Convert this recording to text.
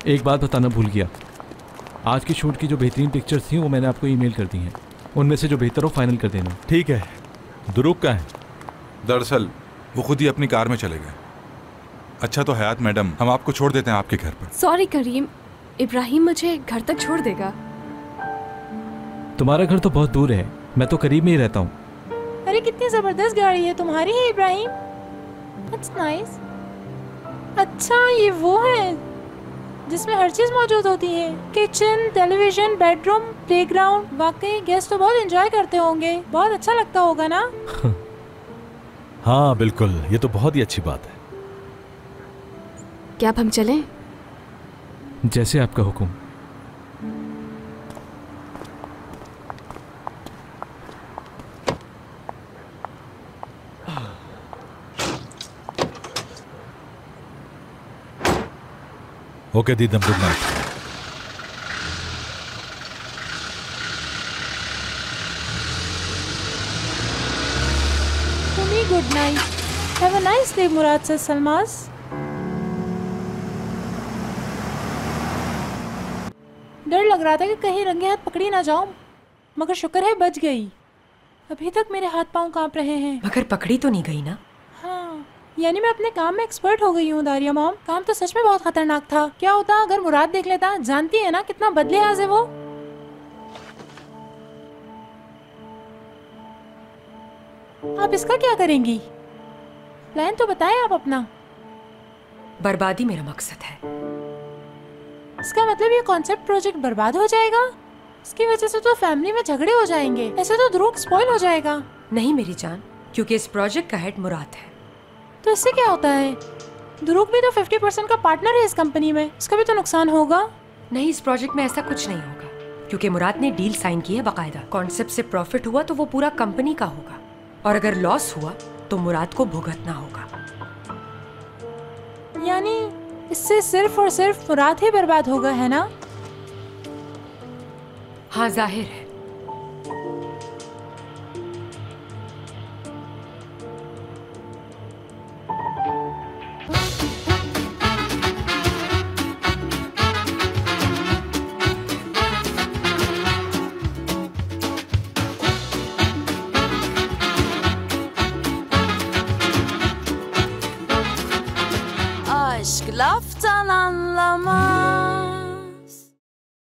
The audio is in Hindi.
एक बात बताना भूल गया, आज की शूट की जो बेहतरीन पिक्चर्स थी वो मैंने आपको ईमेल कर दी हैं। उनमें से जो बेहतर हो फाइनल कर देना। ठीक है। दुरूक कहाँ है? दरअसल वो खुद ही अपनी कार में चले गए। अच्छा तो हयात मैडम, हम आपको छोड़ देते हैं आपके घर पर। सॉरी करीम, इब्राहिम मुझे घर तक छोड़ देगा। तुम्हारा घर तो बहुत दूर है, मैं तो करीब में ही रहता हूँ। अरे कितनी जबरदस्त गाड़ी है तुम्हारी है इब्राहिम। That's nice। अच्छा ये वो है जिसमें हर चीज मौजूद होती है, किचन, टेलीविजन, बेडरूम, प्लेग्राउंड। वाकई गेस्ट तो बहुत एंजॉय करते होंगे, बहुत अच्छा लगता होगा ना? हाँ बिल्कुल, ये तो बहुत ही अच्छी बात है। क्या अब हम चलें? जैसे आपका हुक्म। ओके दीदम, गुड नाइट। तुम्ही good night. Have a nice day मुराद से सलमास। डर लग रहा था कि कहीं रंगे हाथ पकड़ी ना जाऊं, मगर शुक्र है बच गई। अभी तक मेरे हाथ पांव कांप रहे हैं। मगर पकड़ी तो नहीं गई ना? हाँ, यानी मैं अपने काम में एक्सपर्ट हो गई हूँ दारिया मॉम। काम तो सच में बहुत खतरनाक था। क्या होता अगर मुराद देख लेता? जानती है ना कितना बदलियाज है वो। आप इसका क्या करेंगी? प्लान तो बताएं आप अपना। बर्बादी मेरा मकसद है। इसका मतलब ये कॉन्सेप्ट प्रोजेक्ट बर्बाद हो जाएगा? इसकी वजह से तो फैमिली में झगड़े हो जाएंगे, ऐसे तो ध्रुव स्पॉइल हो जाएगा। नहीं मेरी जान, क्योंकि इस प्रोजेक्ट का हेड मुराद है। तो इससे क्या होता है? ध्रुव भी तो 50% का पार्टनर है इस कंपनी में, इसका भी तो नुकसान होगा। नहीं, इस प्रोजेक्ट में ऐसा कुछ नहीं होगा, क्योंकि मुराद ने डील साइन की है बाकायदा। कॉन्सेप्ट से प्रॉफिट हुआ तो वो पूरा कंपनी का होगा, और अगर लॉस हुआ तो मुराद को भुगतना होगा। यानी इससे सिर्फ और सिर्फ मुराद ही बर्बाद होगा, है ना? हाँ जाहिर है।